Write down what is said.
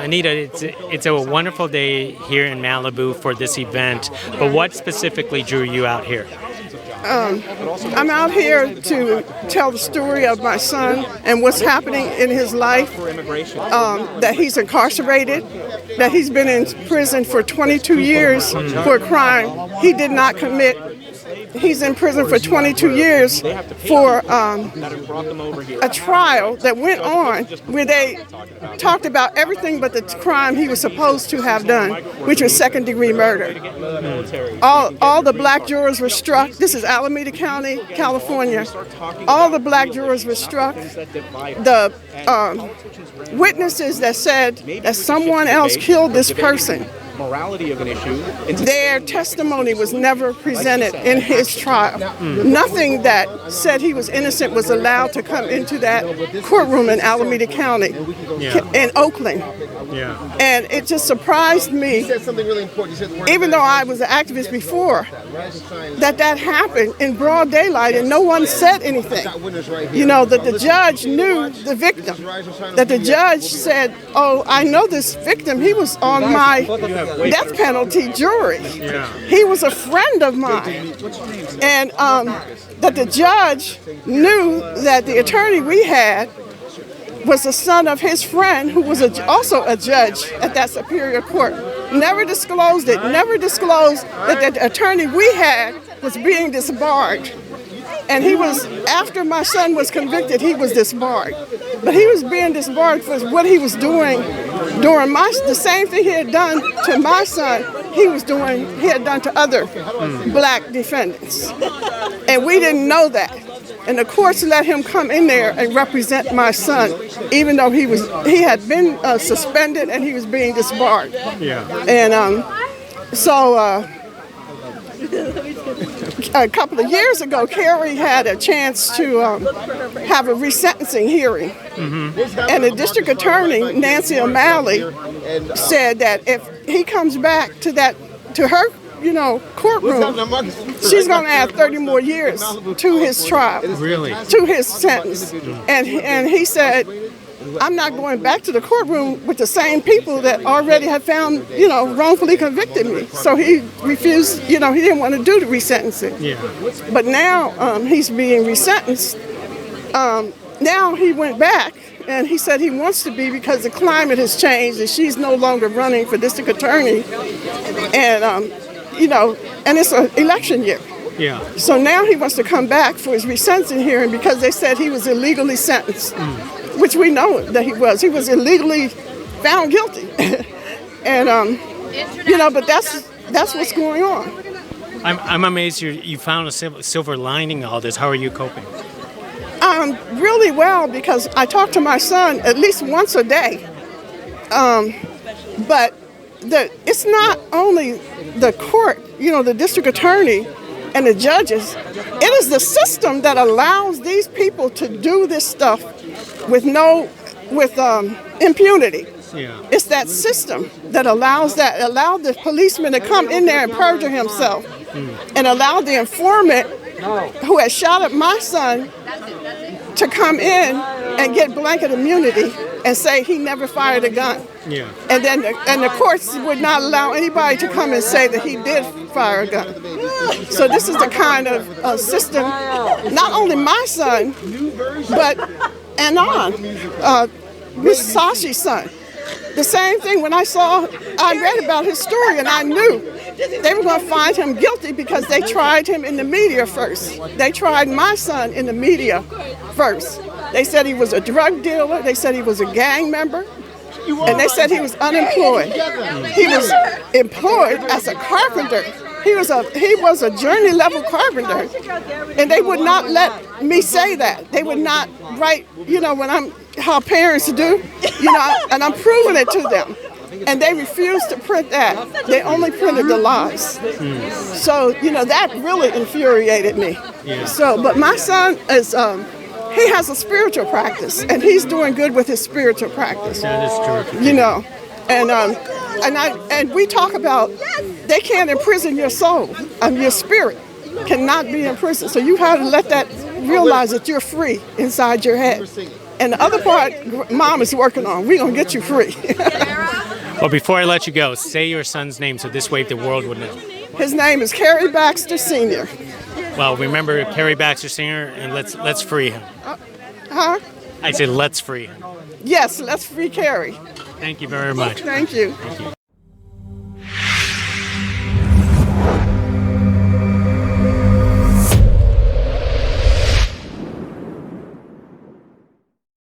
Anita, it's a wonderful day here in Malibu for this event, but what specifically drew you out here? I'm out here to tell the story of my son and what's happening in his life, that he's incarcerated, that he's been in prison for 22 years for a crime he did not commit. He's in prison for 22 years for a trial that went on where they talked about everything but the crime he was supposed to have done, which was second-degree murder. All the black jurors were struck. This is Alameda County, California. All the black jurors were struck. The witnesses that said that someone else killed this person, morality of an issue. their testimony was never presented in his trial. Nothing that said he was innocent was allowed to come into that courtroom in Alameda County, in Oakland. And it just surprised me, even though I was an activist before, that happened in broad daylight and no one said anything. You know, that the judge knew the victim, that the judge said, oh, I know this victim, he was on my death penalty jury. He was a friend of mine. And that the judge knew that the attorney we had was the son of his friend, who was also a judge at that Superior Court. Never disclosed it, never disclosed that the attorney we had was being disbarred. And he was, after my son was convicted, he was disbarred. But he was being disbarred for what he was doing during the same thing he had done to my son, he had done to other black defendants. And we didn't know that. And the courts let him come in there and represent my son, even though he had been suspended and he was being disbarred. And a couple of years ago, Kerry had a chance to have a resentencing hearing. And the district attorney, Nancy O'Malley, said that if he comes back to her courtroom, she's going to add 30 more years to his trial, to his sentence. And he said, I'm not going back to the courtroom with the same people that already have found, wrongfully convicted me. So he refused, he didn't want to do the resentencing. But now he's being resentenced. Now he went back and he said he wants to be because the climate has changed and she's no longer running for district attorney. And, and it's an election year. So now he wants to come back for his resentencing hearing because they said he was illegally sentenced. Which we know that he was. He was illegally found guilty. And, but that's what's going on. I'm amazed you found a silver lining in all this. How are you coping? Really well, because I talk to my son at least once a day. But it's not only the court, the district attorney and the judges. It is the system that allows these people to do this stuff with impunity. It's that system that allowed the policeman to come in there and perjure himself, and allowed the informant who had shot at my son to come in and get blanket immunity and say he never fired a gun. And then the courts would not allow anybody to come and say that he did fire a gun. So this is the kind of system, not only my son, but Anon, Miss Sashi's son. The same thing when I read about his story and I knew they were going to find him guilty because they tried him in the media first. They tried my son in the media first. They said he was a drug dealer. They said he was a gang member. And they said he was unemployed. He was employed as a carpenter. He was a journey level carpenter. And they would not let me say that. They would not write, how parents do, and I'm proving it to them. And they refused to print that. They only printed the lies. So, that really infuriated me. So, but my son is, he has a spiritual practice, and he's doing good with his spiritual practice. That is true. And we talk about they can't imprison your soul. Your spirit cannot be imprisoned. So you have to realize that you're free inside your head. And the other part, Mom is working on. We're going to get you free. Well, before I let you go, say your son's name so this way the world would know. His name is Kerry Baxter Sr. Well, remember Kerry Baxter Sr. and let's free him. Huh? I said let's free him. Yes, let's free Kerry. Thank you very much. Thank you. Thank you.